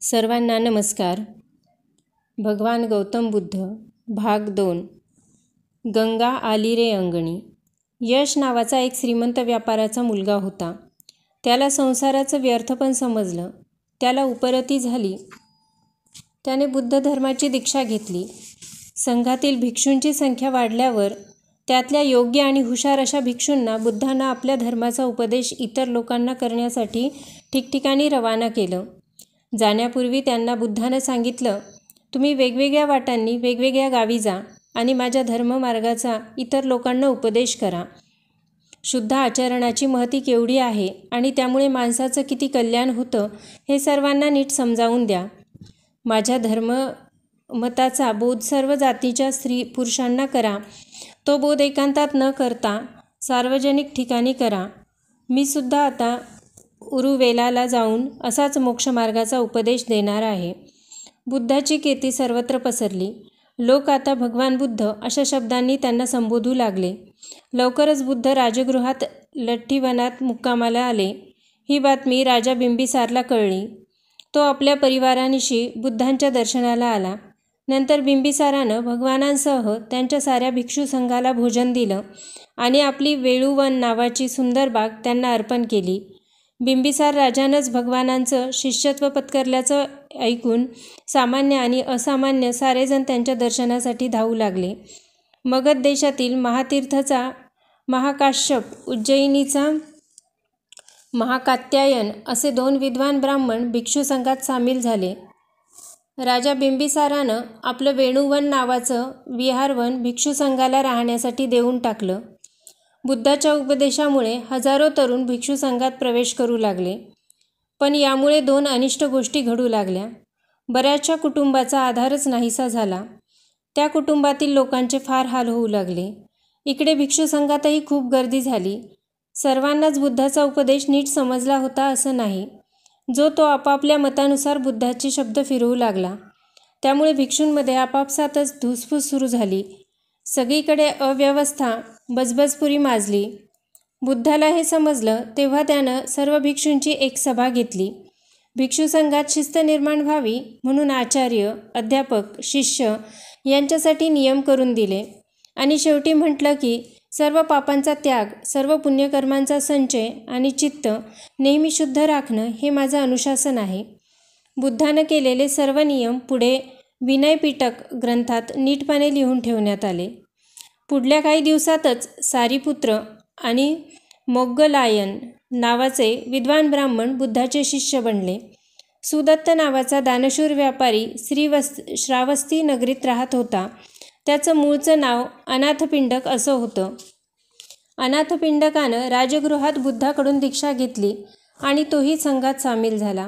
सर्वांना नमस्कार. भगवान गौतम बुद्ध भाग 2. गंगा आली रे अंगणी. यश नावाचा एक श्रीमंत व्यापाराचा मुलगा होता. त्याला संसाराचं व्यर्थ पण समजलं. त्याला उपरती झाली. त्याने बुद्ध धर्माची दीक्षा घेतली. संघातील भिक्षूंची संख्या वाढल्यावर त्यातल्या योग्य आणि हुशार अशा भिक्षूंना बुद्धांना आपल्या धर्माचा उपदेश इतर लोकांना करण्यासाठी ठिकठिकाणी रवाना केलं. जाण्यापूर्वी त्यांना बुद्धानं सांगितलं, तुम्ही वेगवेगळ्या वाटांनी वेगवेगळ्या गावी जा आणि माझ्या धर्ममार्गाचा इतर लोकांना उपदेश करा. शुद्ध आचरणाची महती केवढी आहे आणि त्यामुळे माणसाचं किती कल्याण होतं हे सर्वांना नीट समजावून द्या. माझ्या धर्ममताचा बोध सर्व जातीच्या स्त्री पुरुषांना करा. तो बोध एकांतात न करता सार्वजनिक ठिकाणी करा. मी सुद्धा आता उरुवेलाला जाऊन असाच मोक्षमार्गाचा उपदेश देणार आहे. बुद्धाची कीर्ती सर्वत्र पसरली. लोक आता भगवान बुद्ध अशा शब्दांनी त्यांना संबोधू लागले. लवकरच बुद्ध राजगृहात लठ्ठीवनात मुक्कामाला आले. ही बातमी राजा बिंबिसारला कळली. तो आपल्या परिवारानिशी बुद्धांच्या दर्शनाला आला. नंतर बिंबिसारानं भगवानांसह त्यांच्या साऱ्या भिक्षू संघाला भोजन दिलं आणि आपली वेळुवन नावाची सुंदर बाग त्यांना अर्पण केली. बिंबिसार राजानंच भगवानांचं शिष्यत्व पत्करल्याचं ऐकून सामान्य आणि असामान्य सारेजण त्यांच्या दर्शनासाठी धावू लागले. मगध देशातील महातीर्थचा महाकाश्यप, उज्जयिनीचा महाकात्यायन असे 2 विद्वान ब्राह्मण भिक्षू संघात सामील झाले. राजा बिंबिसारानं आपलं वेणुवन नावाचं विहारवन भिक्षू संघाला राहण्यासाठी देऊन टाकलं. बुद्धाच्या उपदेशामुळे हजारो तरुण भिक्षू संघात प्रवेश करू लागले. पण यामुळे 2 अनिष्ट गोष्टी घडू लागल्या. बऱ्याचशा कुटुंबाचा आधारच नाहीसा झाला. त्या कुटुंबातील लोकांचे फार हाल होऊ लागले. इकडे भिक्षू संघातही खूप गर्दी झाली. सर्वांनाच बुद्धाचा उपदेश नीट समजला होता असं नाही. जो तो आपापल्या मतानुसार बुद्धाचे शब्द फिरवू लागला. त्यामुळे भिक्षूंमध्ये आपापसातच धुसफूस सुरू झाली. सगळीकडे अव्यवस्था, बजबजपुरी माजली. बुद्धाला हे समजलं तेव्हा त्यानं सर्व भिक्षूंची एक सभा घेतली. भिक्षू संघात शिस्त निर्माण व्हावी म्हणून आचार्य, अध्यापक, शिष्य यांच्यासाठी नियम करून दिले आणि शेवटी म्हटलं की सर्व पापांचा त्याग, सर्व पुण्यकर्मांचा संचय आणि चित्त नेहमी शुद्ध राखणं हे माझं अनुशासन आहे. बुद्धानं केलेले सर्व नियम पुढे विनयपिटक ग्रंथात नीटपणे लिहून ठेवण्यात आले. पुढल्या काही दिवसातच सारीपुत्र आणि मोग्गलायन नावाचे विद्वान ब्राह्मण बुद्धाचे शिष्य बनले. सुदत्त नावाचा दानशूर व्यापारी श्रावस्ती नगरीत राहत होता. त्याचं मूळचं नाव अनाथपिंडक असं होतं. अनाथपिंडकानं राजगृहात बुद्धाकडून दीक्षा घेतली आणि तोही संघात सामील झाला.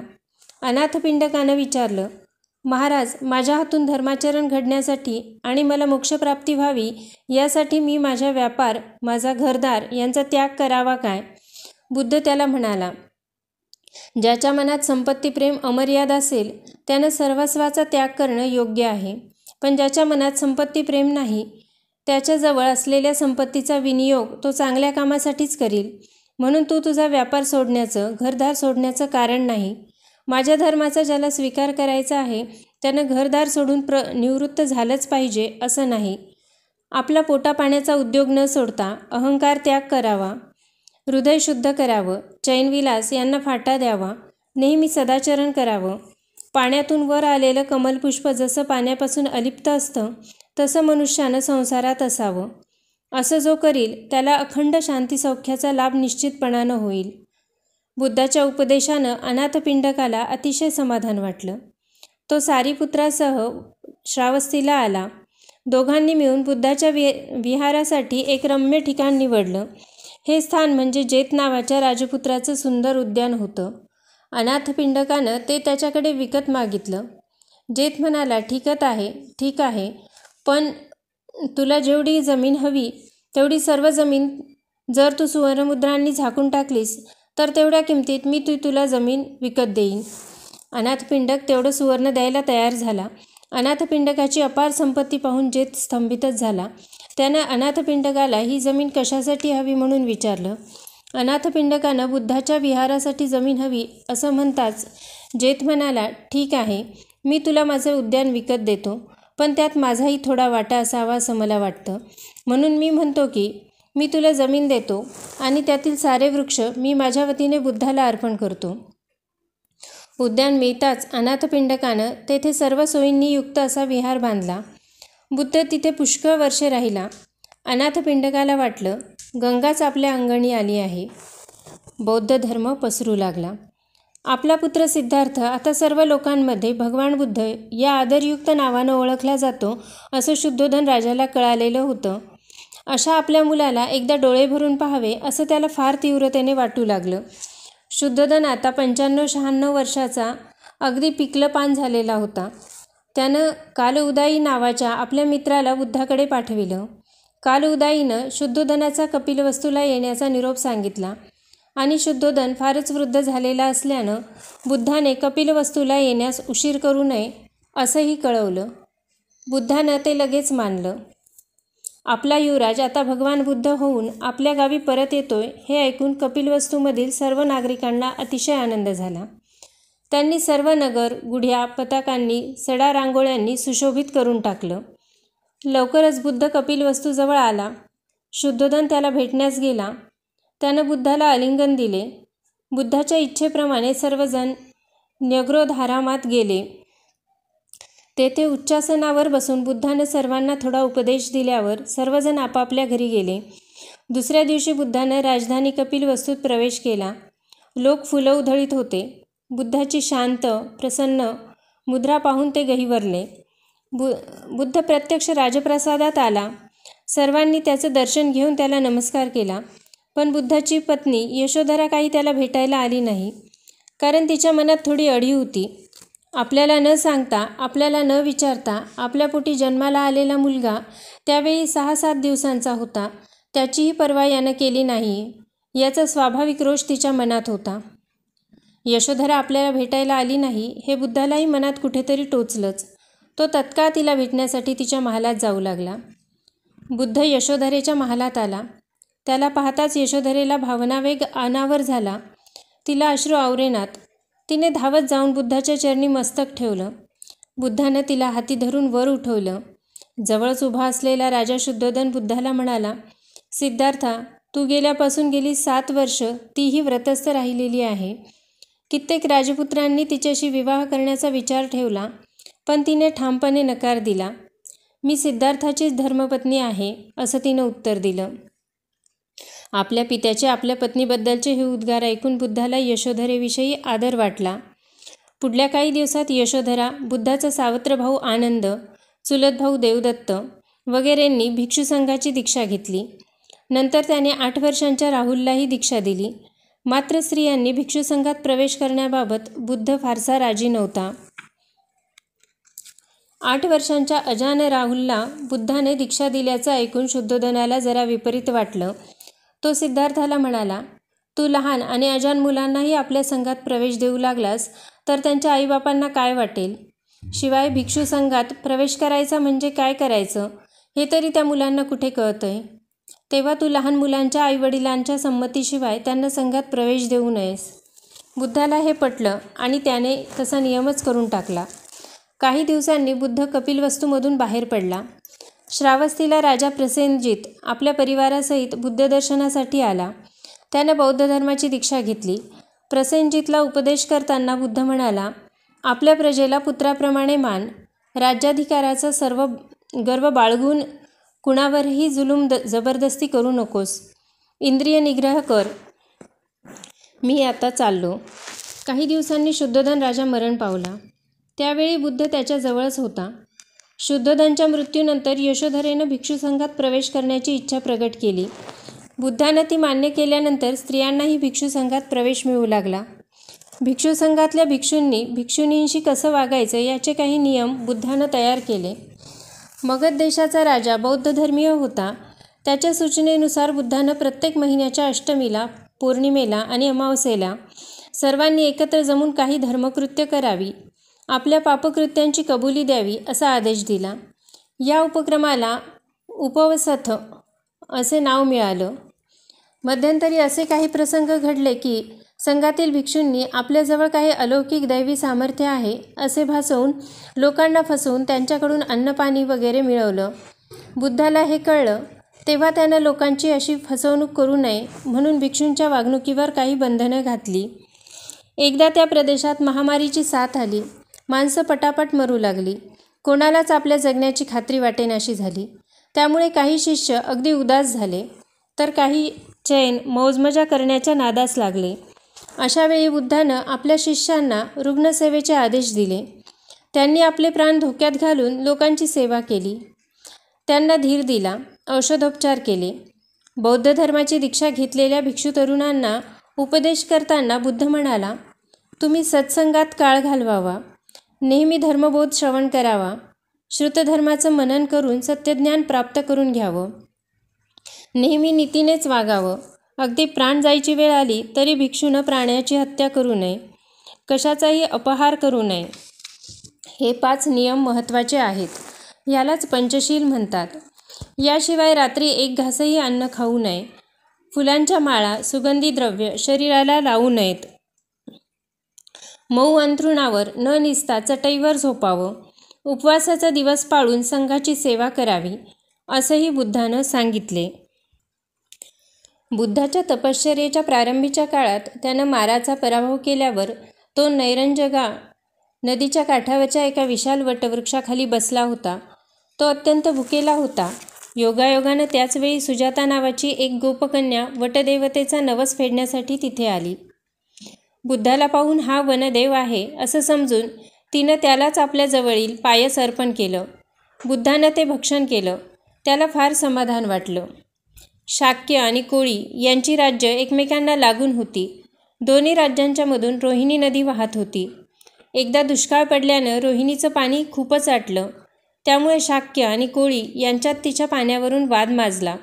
अनाथपिंडकानं विचारलं, महाराज, माझ्या हातून धर्माचरण घडण्यासाठी आणि मला मोक्षप्राप्ती व्हावी यासाठी मी माझा व्यापार, माझा घरदार यांचा त्याग करावा काय? बुद्ध त्याला म्हणाला, ज्याच्या मनात संपत्तीप्रेम अमर्याद असेल त्यानं सर्वस्वाचा त्याग करणं योग्य आहे. पण ज्याच्या मनात संपत्तीप्रेम नाही, त्याच्याजवळ असलेल्या संपत्तीचा विनियोग तो चांगल्या कामासाठीच करील. म्हणून तू तुझा व्यापार सोडण्याचं, घरदार सोडण्याचं कारण नाही. माझ्या धर्माचा ज्याला स्वीकार करायचा आहे त्यानं घरदार सोडून निवृत्त झालंच पाहिजे असं नाही. आपला पोटापाण्याचा उद्योग न सोडता अहंकार त्याग करावा, हृदय शुद्ध करावं, चैनविलास यांना फाटा द्यावा, नेहमी सदाचरण करावं. पाण्यातून वर आलेलं कमलपुष्प जसं पाण्यापासून अलिप्त असतं तसं मनुष्यानं संसारात असावं. असं जो करील त्याला अखंड शांतीसौख्याचा लाभ निश्चितपणानं होईल. बुद्धाच्या उपदेशानं अनाथपिंडकाला अतिशय समाधान वाटलं. तो सारीपुत्रासह श्रावस्तीला आला. दोघांनी मिळून बुद्धाच्या विहारासाठी एक रम्य ठिकाण निवडलं. हे स्थान म्हणजे जेत नावाच्या राजपुत्राचं सुंदर उद्यान होतं. अनाथपिंडकानं ते त्याच्याकडे विकत मागितलं. जेत म्हणाला, ठीक आहे, पण तुला जेवढी जमीन हवी तेवढी सर्व जमीन जर तू सुवर्णमुद्रांनी झाकून टाकलीस तर तेवढ्या किमतीत मी तुला जमीन विकत देईन. अनाथपिंडक तेवढं सुवर्ण द्यायला तयार झाला. अनाथपिंडकाची अपार संपत्ती पाहून जेत स्तंभितच झाला. त्यानं अनाथपिंडकाला ही जमीन कशासाठी हवी म्हणून विचारलं. अनाथपिंडकानं बुद्धाच्या विहारासाठी जमीन हवी असं म्हणताच जेथ म्हणाला, ठीक आहे, मी तुला माझं उद्यान विकत देतो, पण त्यात माझाही थोडा वाटा असावा असं मला वाटतं. म्हणून मी म्हणतो की मी तुला जमीन देतो आणि त्यातील सारे वृक्ष मी माझ्या वतीने बुद्धाला अर्पण करतो. उद्यान मिळताच अनाथपिंडकानं तेथे सर्व सोयींनी युक्त असा विहार बांधला. बुद्ध तिथे पुष्कळ वर्षे राहिला. अनाथपिंडकाला वाटलं, गंगाच आपल्या अंगणी आली आहे. बौद्ध धर्म पसरू लागला. आपला पुत्र सिद्धार्थ आता सर्व लोकांमध्ये भगवान बुद्ध या आदरयुक्त नावानं ओळखला जातो असं शुद्धोधन राजाला कळालेलं होतं. अशा आपल्या मुलाला एकदा डोळे भरून पाहावे असं त्याला फार तीव्रतेने वाटू लागलं. शुद्धोधन आता 95-96 वर्षाचा अगदी पिकलं पान झालेला होता. त्यानं कालउदाई नावाच्या आपल्या मित्राला बुद्धाकडे पाठविलं. कालउदाईनं शुद्धोधनाचा कपिलवस्तूला येण्याचा निरोप सांगितला आणि शुद्धोधन फारच वृद्ध झालेला असल्यानं बुद्धाने कपिलवस्तूला येण्यास उशीर करू नये असंही कळवलं. बुद्धानं ते लगेच मानलं. आपला युवराज आता भगवान बुद्ध होऊन आपल्या गावी परत येतोय हे ऐकून कपिलवस्तूमधील सर्व नागरिकांना अतिशय आनंद झाला. त्यांनी सर्व नगर गुढ्या पताकांनी सडा रांगोळ्यांनी सुशोभित करून टाकलं. लवकरच बुद्ध कपिलवस्तूजवळ आला. शुद्धोधन त्याला भेटण्यास गेला. त्यानं बुद्धाला आलिंगन दिले. बुद्धाच्या इच्छेप्रमाणे सर्वजण न्यग्रोधारामात गेले. तेथे उच्चासनावर बसून बुद्धानं सर्वांना थोडा उपदेश दिल्यावर सर्वजण आपापल्या घरी गेले. दुसऱ्या दिवशी बुद्धानं राजधानी कपिलवस्तूत प्रवेश केला. लोक फुलं उधळीत होते. बुद्धाची शांत प्रसन्न मुद्रा पाहून ते गहिवरले. बुद्ध प्रत्यक्ष राजप्रासादात आला. सर्वांनी त्याचं दर्शन घेऊन त्याला नमस्कार केला. पण बुद्धाची पत्नी यशोधरा काही त्याला भेटायला आली नाही, कारण तिच्या मनात थोडी अढी होती. आपल्याला न सांगता, आपल्याला न विचारता आपल्या पोटी जन्माला आलेला मुलगा त्यावेळी 6-7 दिवसांचा होता. त्याचीही पर्वा यानं केली नाही याचा स्वाभाविक रोष तिच्या मनात होता. यशोधरा आपल्याला भेटायला आली नाही हे बुद्धालाही मनात कुठेतरी टोचलंच. तो तत्काळ तिला भेटण्यासाठी तिच्या महालात जाऊ लागला. बुद्ध यशोधरेच्या महालात आला. त्याला पाहताच यशोधरेला भावनावेग अनावर झाला. तिला अश्रू आवरेनात. तिने धावत जाऊन बुद्धाच्या चरणी मस्तक ठेवलं. बुद्धानं तिला हाती धरून वर उठवलं. जवळच उभा असलेला राजा शुद्धोधन बुद्धाला म्हणाला, सिद्धार्था, तू गेल्यापासून गेली 7 वर्ष तीही व्रतस्थ राहिलेली आहे. कित्येक राजपुत्रांनी तिच्याशी विवाह करण्याचा विचार ठेवला, पण तिने ठामपणे नकार दिला. मी सिद्धार्थाचीच धर्मपत्नी आहे असं तिनं उत्तर दिलं. आपल्या पित्याचे आपल्या पत्नीबद्दलचे हे उद्गार ऐकून बुद्धाला यशोधरेविषयी आदर वाटला. पुढल्या काही दिवसात यशोधरा, बुद्धाचा सावत्र भाऊ आनंद, चुलत भाऊ देवदत्त वगैरेंनी भिक्षुसंघाची दीक्षा घेतली. नंतर त्याने 8 वर्षांच्या राहुललाही दीक्षा दिली. मात्र स्त्रियांनी भिक्षुसंघात प्रवेश करण्याबाबत बुद्ध फारसा राजी नव्हता. 8 वर्षांच्या अजान राहुलला बुद्धाने दीक्षा दिल्याचं ऐकून शुद्धोधनाला जरा विपरीत वाटलं. तो सिद्धार्थाला म्हणाला, तू लहान आणि अजान मुलांनाही आपल्या संघात प्रवेश देऊ लागलास तर त्यांच्या आईबापांना काय वाटेल? शिवाय भिक्षुसंघात प्रवेश करायचा म्हणजे काय करायचं हे तरी त्या मुलांना कुठे कळतंय? तेव्हा तू लहान मुलांच्या आईवडिलांच्या संमतीशिवाय त्यांना संघात प्रवेश देऊ नयेस. बुद्धाला हे पटलं आणि त्याने तसा नियमच करून टाकला. काही दिवसांनी बुद्ध कपिलवस्तूमधून बाहेर पडला. श्रावस्तीला राजा प्रसेनजित आपल्या परिवारासहित बुद्ध दर्शनासाठी आला. त्यानं बौद्ध धर्माची दीक्षा घेतली. प्रसेनजितला उपदेश करताना बुद्ध म्हणाला, आपल्या प्रजेला पुत्राप्रमाणे मान, राज्याधिकाराचा सर्व गर्व बाळगून कुणावरही जुलूम जबरदस्ती करू नकोस. इंद्रिय निग्रह कर. मी आता चाललो. काही दिवसांनी शुद्धोधन राजा मरण पावला. त्यावेळी बुद्ध त्याच्या जवळच होता. शुद्धोधनच्या मृत्यूनंतर यशोधरेनं भिक्षुसंघात प्रवेश करण्याची इच्छा प्रगट केली. बुद्धानं ती मान्य केल्यानंतर स्त्रियांनाही भिक्षुसंघात प्रवेश मिळू लागला. भिक्षुसंघातल्या भिक्षूंनी भिक्षुणींशी कसं वागायचं याचे काही नियम बुद्धानं तयार केले. मगध देशाचा राजा बौद्ध धर्मीय होता. त्याच्या सूचनेनुसार बुद्धानं प्रत्येक महिन्याच्या अष्टमीला, पौर्णिमेला आणि अमावस्येला सर्वांनी एकत्र जमून काही धर्मकृत्य करावी, आपल्या पापकृत्यांची कबुली द्यावी असा आदेश दिला. या उपक्रमाला उपवसथ असे नाव मिळालं. मध्यंतरी असे काही प्रसंग घडले की संघातील भिक्षूंनी आपल्याजवळ काही अलौकिक दैवी सामर्थ्य आहे असे भासवून लोकांना फसवून त्यांच्याकडून अन्नपाणी वगैरे मिळवलं. बुद्धाला हे कळलं तेव्हा त्यानं लोकांची अशी फसवणूक करू नये म्हणून भिक्षूंच्या वागणुकीवर काही बंधनं घातली. एकदा त्या प्रदेशात महामारीची साथ आली. माणसं पटापट मरू लागली. कोणालाच आपल्या जगण्याची खात्री वाटेनाशी झाली. त्यामुळे काही शिष्य अगदी उदास झाले तर काही चैन मौजमजा करण्याच्या नादास लागले. अशा वेळी बुद्धानं आपल्या शिष्यांना रुग्णसेवेचे आदेश दिले. त्यांनी आपले प्राण धोक्यात घालून लोकांची सेवा केली. त्यांना धीर दिला, औषधोपचार केले. बौद्ध धर्माची दीक्षा घेतलेल्या भिक्षू तरुणांना उपदेश करताना बुद्ध म्हणाला, तुम्ही सत्संगात काळ घालवावा, नेहमी धर्मबोध श्रवण करावा, श्रुतधर्माचं मनन करून सत्यज्ञान प्राप्त करून घ्यावं, नेहमी नीतीनेच वागावं, अगदी प्राण जायची वेळ आली तरी भिक्षूनं प्राण्याची हत्या करू नये, कशाचाही अपहार करू नये. हे 5 नियम महत्त्वाचे आहेत. यालाच पंचशील म्हणतात. याशिवाय रात्री एक घासही अन्न खाऊ नये. फुलांच्या माळा, सुगंधी द्रव्य शरीराला लावू नयेत. मऊ अंथरुणावर न निजता चटईवर झोपावं. उपवासाचा दिवस पाळून संघाची सेवा करावी असंही बुद्धानं सांगितले. बुद्धाच्या तपश्चर्येच्या प्रारंभीच्या काळात त्यानं माराचा पराभव केल्यावर तो नैरंजगा नदीच्या काठावरच्या एका विशाल वटवृक्षाखाली बसला होता. तो अत्यंत भुकेला होता. योगायोगानं त्याचवेळी सुजाता नावाची एक गोपकन्या वटदेवतेचा नवस फेडण्यासाठी तिथे आली. बुद्धाला पाहून हा वनदेव आहे असं समजून तिनं त्यालाच आपल्या जवळील पायस अर्पण केलं. बुद्धानं ते भक्षण केलं. त्याला फार समाधान वाटलं. शाक्य आणि कोळी यांची राज्य एकमेकांना लागून होती. दोन्ही राज्यांच्या मधून रोहिणी नदी वाहत होती. एकदा दुष्काळ पडल्यानं रोहिणीचं पाणी खूपच आटलं. त्यामुळे शाक्य आणि कोळी यांच्यात तिच्या पाण्यावरून वाद माजला.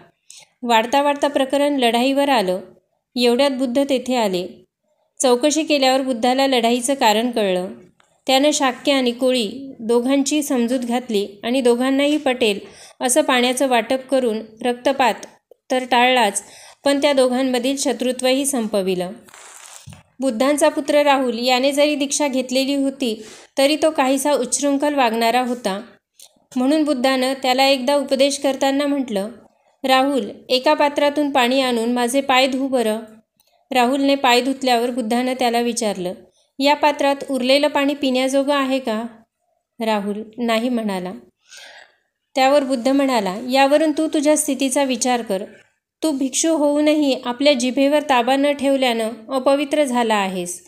वाढता वाढता प्रकरण लढाईवर आलं. एवढ्यात बुद्ध तेथे आले. चौकशी केल्यावर बुद्धाला लढाईचं कारण कळलं. त्यानं शाक्य आणि कोळी दोघांची समजूत घातली आणि दोघांनाही पटेल असं पाण्याचं वाटप करून रक्तपात तर टाळलाच, पण त्या दोघांमधील शत्रुत्वही संपविलं. बुद्धांचा पुत्र राहुल याने जरी दीक्षा घेतलेली होती तरी तो काहीसा उच्छृंखल वागणारा होता. म्हणून बुद्धानं त्याला एकदा उपदेश करताना म्हटलं, राहुल, एका पात्रातून पाणी आणून माझे पाय धु बरं. राहुलने पाय धुतल्यावर बुद्धानं त्याला विचारलं, या पात्रात उरलेलं पाणी पिण्याजोगं आहे का? राहुल नाही म्हणाला. त्यावर बुद्ध म्हणाला, यावरून तू तुझ्या स्थितीचा विचार कर. तू भिक्षू होऊनही आपल्या जिभेवर ताबा न ठेवल्यानं अपवित्र झाला आहेस.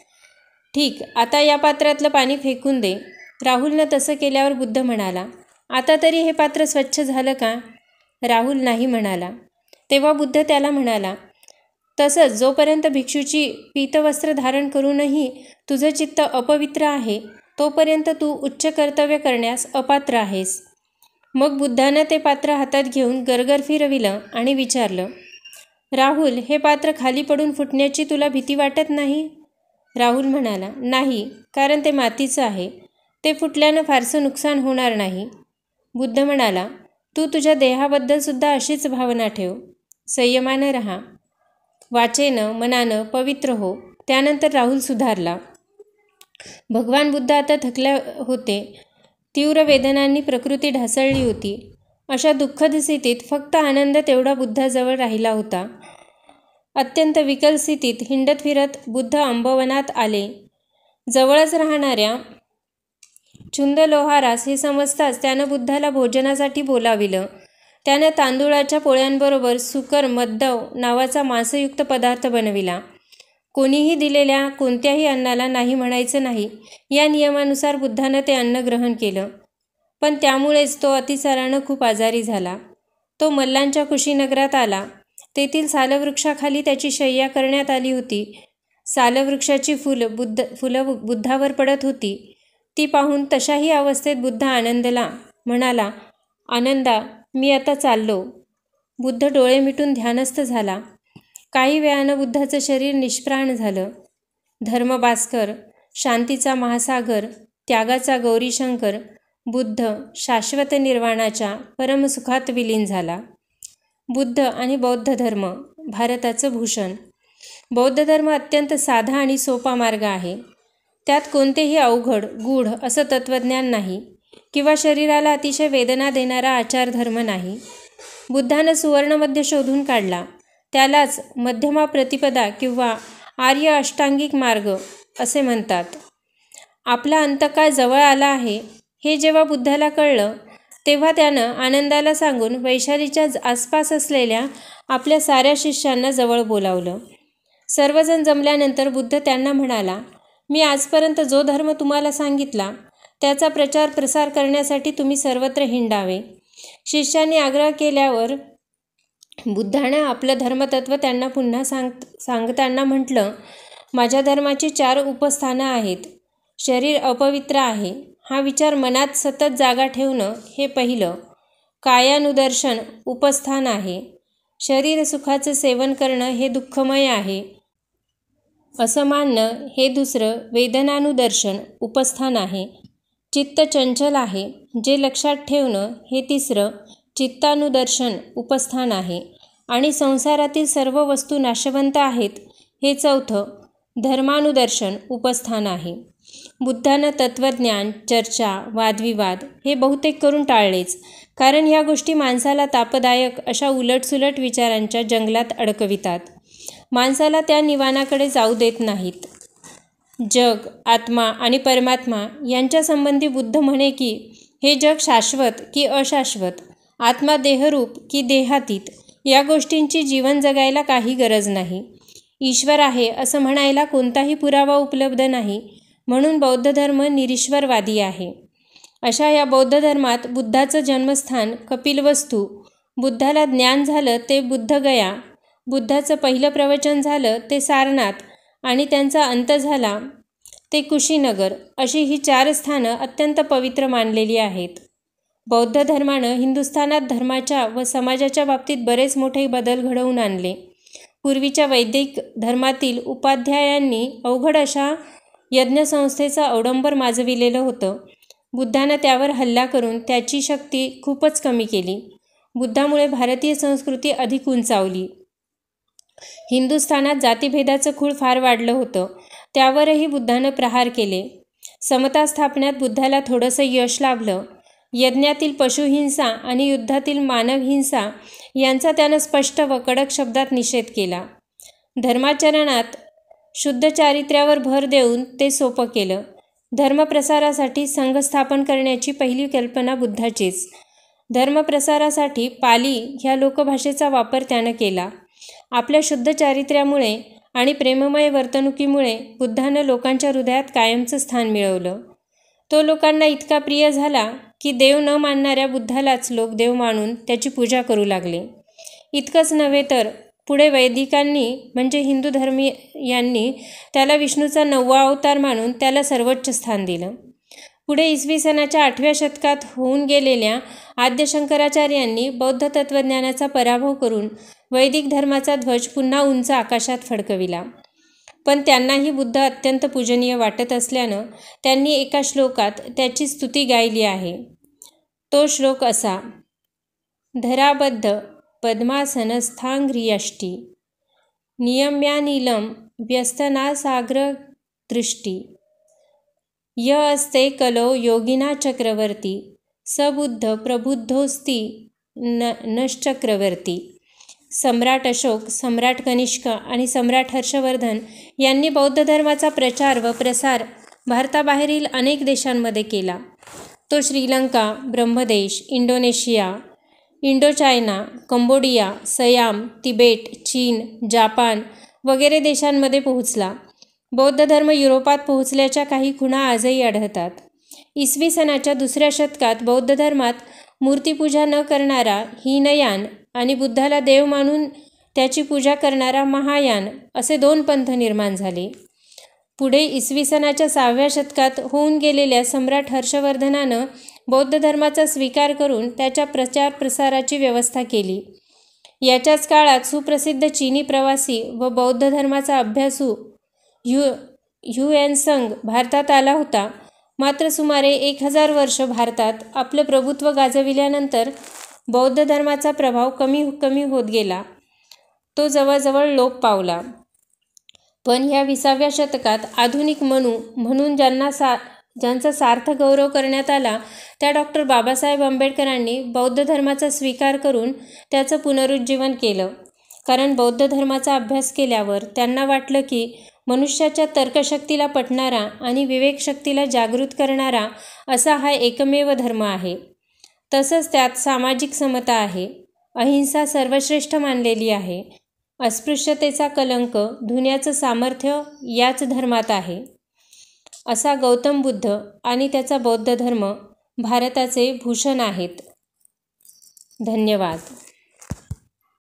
ठीक, आता या पात्रातलं पाणी फेकून दे. राहुलनं तसं केल्यावर बुद्ध म्हणाला, आता तरी हे पात्र स्वच्छ झालं का? राहुल नाही म्हणाला. तेव्हा बुद्ध त्याला म्हणाला, तसंच जोपर्यंत भिक्षूची पीतवस्त्र धारण करूनही तुझं चित्त अपवित्र आहे तोपर्यंत तू उच्च कर्तव्य करण्यास अपात्र आहेस. मग बुद्धानं ते पात्र हातात घेऊन गरगर फिरविलं आणि विचारलं, राहुल, हे पात्र खाली पडून फुटण्याची तुला भीती वाटत नाही? राहुल म्हणाला, नाही, कारण ते मातीचं आहे. ते फुटल्यानं फारसं नुकसान होणार नाही. बुद्ध म्हणाला, तू तुझ्या देहाबद्दलसुद्धा अशीच भावना ठेव. संयमानं राहा. वाचेनं मनानं पवित्र हो. त्यानंतर राहुल सुधारला. भगवान बुद्ध आता थकले होते. तीव्र वेदनांनी प्रकृती ढासळली होती. अशा दुःखद स्थितीत फक्त आनंद तेवढा बुद्धाजवळ राहिला होता. अत्यंत विकल स्थितीत हिंडत फिरत बुद्ध अंबवनात आले. जवळच राहणाऱ्या चुंद लोहारास हे समजताच त्यानं बुद्धाला भोजनासाठी बोलाविलं. त्यानं तांदूळाच्या पोळ्यांबरोबर सुकर मद्दव नावाचा मांसयुक्त पदार्थ बनविला. कोणीही दिलेल्या कोणत्याही अन्नाला नाही म्हणायचं नाही या नियमानुसार बुद्धानं ते अन्न ग्रहण केलं. पण त्यामुळेच तो अतिसारानं खूप आजारी झाला. तो मल्लांच्या कुशीनगरात आला. तेथील सालवृक्षाखाली त्याची शय्या करण्यात आली होती. सालवृक्षाची फुलं बुद्धावर पडत होती. ती पाहून तशाही अवस्थेत बुद्ध आनंदला. म्हणाला, आनंदा, मी आता चाललो. बुद्ध डोळे मिटून ध्यानस्थ झाला. काही वेळानं बुद्धाचं शरीर निष्प्राण झालं. धर्मभास्कर, शांतीचा महासागर, त्यागाचा गौरीशंकर बुद्ध शाश्वत निर्वाणाच्या परमसुखात विलीन झाला. बुद्ध आणि बौद्ध धर्म भारताचं भूषण. बौद्ध धर्म अत्यंत साधा आणि सोपा मार्ग आहे. त्यात कोणतेही अवघड गूढ असं तत्त्वज्ञान नाही किंवा शरीराला अतिशय वेदना देणारा आचारधर्म नाही. बुद्धानं सुवर्णमध्य शोधून काढला. त्यालाच मध्यमा प्रतिपदा किंवा आर्य अष्टांगिक मार्ग असे म्हणतात. आपला अंतकाळ जवळ आला आहे हे जेव्हा बुद्धाला कळलं तेव्हा त्यानं आनंदाला सांगून वैशालीच्या आसपास असलेल्या आपल्या साऱ्या शिष्यांना जवळ बोलावलं. सर्वजण जमल्यानंतर बुद्ध त्यांना म्हणाला, मी आजपर्यंत जो धर्म तुम्हाला सांगितला त्याचा प्रचार प्रसार करण्यासाठी तुम्ही सर्वत्र हिंडावे. शिष्यांनी आग्रह केल्यावर बुद्धानं आपलं धर्मतत्त्व त्यांना पुन्हा सांगताना म्हटलं, माझ्या धर्माची 4 उपस्थानं आहेत. शरीर अपवित्र आहे हा विचार मनात सतत जागा ठेवणं हे पहिलं. कायानुदर्शन उपस्थान आहे. शरीर सुखाचं सेवन करणं हे दुःखमय आहे असं मानणं हे दुसरं. वेदनानुदर्शन उपस्थान आहे. चित्त चंचल आहे जे लक्षात ठेवणं हे तिसरं. चित्तानुदर्शन उपस्थान आहे. आणि संसारातील सर्व वस्तू नाशवंत आहेत हे चौथं. धर्मानुदर्शन उपस्थान आहे. बुद्धानं तत्त्वज्ञान, चर्चा, वादविवाद हे बहुतेक करून टाळलेच, कारण ह्या गोष्टी माणसाला तापदायक अशा उलटसुलट विचारांच्या जंगलात अडकवितात. माणसाला त्या निवाणाकडे जाऊ देत नाहीत. जग, आत्मा आणि परमात्मा यांच्या संबंधी बुद्ध म्हणे की हे जग शाश्वत की अशाश्वत, आत्मा देहरूप की देहातीत या गोष्टींची जीवन जगायला काही गरज नाही. ईश्वर आहे असं म्हणायला कोणताही पुरावा उपलब्ध नाही, म्हणून बौद्ध धर्म निरीश्वरवादी आहे. अशा या बौद्ध धर्मात बुद्धाचं जन्मस्थान कपिलवस्तू, बुद्धाला ज्ञान झालं ते बुद्धगया, बुद्धाचं पहिलं प्रवचन झालं ते सारनाथ आणि त्यांचा अंत झाला ते कुशीनगर, अशी ही 4 स्थानं अत्यंत पवित्र मानलेली आहेत. बौद्ध धर्मानं हिंदुस्थानात धर्माच्या व समाजाच्या बाबतीत बरेच मोठे बदल घडवून आणले. पूर्वीच्या वैदिक धर्मातील उपाध्यायांनी अवघड अशा यज्ञसंस्थेचं अवडंबर माजविलेलं होतं. बुद्धानं त्यावर हल्ला करून त्याची शक्ती खूपच कमी केली. बुद्धामुळे भारतीय संस्कृती अधिक उंचावली. हिंदुस्थानात जातीभेदाचं खूळ फार वाढलं होतं. त्यावरही बुद्धानं प्रहार केले. समता स्थापण्यात बुद्धाला थोडंसं यश लाभलं. यज्ञातील पशुहिंसा आणि युद्धातील मानवहिंसा यांचा त्यानं स्पष्ट व कडक शब्दात निषेध केला. धर्माचरणात शुद्ध चारित्र्यावर भर देऊन ते सोपं केलं. धर्मप्रसारासाठी संघ स्थापन करण्याची पहिली कल्पना बुद्धाचीच. धर्मप्रसारासाठी पाली ह्या लोकभाषेचा वापर त्यानं केला. आपल्या शुद्ध चारित्र्यामुळे आणि प्रेममय वर्तणुकीमुळे बुद्धानं लोकांच्या हृदयात कायमचं स्थान मिळवलं. तो लोकांना इतका प्रिय झाला की देव न मानणाऱ्या बुद्धालाच लोक देव मानून त्याची पूजा करू लागले. इतकंच नव्हे तर पुढे वैदिकांनी म्हणजे हिंदू धर्मीयांनी त्याला विष्णूचा 9वा अवतार मानून त्याला सर्वोच्च स्थान दिलं. पुढे इसवी सनाच्या 8व्या शतकात होऊन गेलेल्या आद्य शंकराचार्यांनी बौद्ध तत्त्वज्ञानाचा पराभव करून वैदिक धर्माचा ध्वज पुन्हा उंच आकाशात फडकविला. पण त्यांनाही बुद्ध अत्यंत पूजनीय वाटत असल्यानं त्यांनी एका श्लोकात त्याची स्तुती गायली आहे. तो श्लोक असा: धराबद्ध पद्मासनस्थांघ्रियष्टि नियम्यानिलं व्यस्तनासाग्रदृष्टि य अस्ते कलो योगिना चक्रवर्ती सबुद्ध प्रबुद्धोस्ति नश्चक्रवर्ती. सम्राट अशोक, सम्राट कनिष्क आणि सम्राट हर्षवर्धन यांनी बौद्ध धर्माचा प्रचार व प्रसार भारताबाहेरील अनेक देशांमध्ये केला. तो Sri Lanka, Brahmadesh, Indonesia, Indochina, Cambodia, Siam, Tibet, चीन, जापान वगैरे देशांमध्ये पोहोचला. बौद्ध धर्म युरोपात पोहोचल्याच्या काही खुणा आजही आढळतात. इसवी सनाच्या 2ऱ्या शतकात बौद्ध धर्मात मूर्तिपूजा न करणारा हीनयान आणि बुद्धाला देव मानून त्याची पूजा करणारा महायान असे 2 पंथ निर्माण झाले. पुढे इसवी सनाच्या 6व्या शतकात होऊन गेलेल्या सम्राट हर्षवर्धनानं बौद्ध धर्माचा स्वीकार करून त्याच्या प्रचार प्रसाराची व्यवस्था केली. याच्याच काळात सुप्रसिद्ध चीनी प्रवासी व बौद्ध धर्माचा अभ्यासू ह्युएनत्संग भारतात आला होता. मात्र सुमारे 1000 वर्ष भारतात आपलं प्रभुत्व गाजविल्यानंतर बौद्ध धर्माचा प्रभाव कमी कमी होत गेला. तो जवळजवळ लोप पावला. पण ह्या 20व्या शतकात आधुनिक मनू म्हणून ज्यांचा सार्थ गौरव करण्यात आला त्या डॉक्टर बाबासाहेब आंबेडकरांनी बौद्ध धर्माचा स्वीकार करून त्याचं पुनरुज्जीवन केलं. कारण बौद्ध धर्माचा अभ्यास केल्यावर त्यांना वाटलं की मनुष्याच्या तर्कशक्तीला पटणारा आणि विवेकशक्तीला जागृत करणारा असा हा एकमेव धर्म आहे. तसंच त्यात सामाजिक समता आहे, अहिंसा सर्वश्रेष्ठ मानलेली आहे, अस्पृश्यतेचा कलंक धुण्याचं सामर्थ्य याच धर्मात आहे. असा गौतम बुद्ध आणि त्याचा बौद्ध धर्म भारताचे भूषण आहेत. धन्यवाद.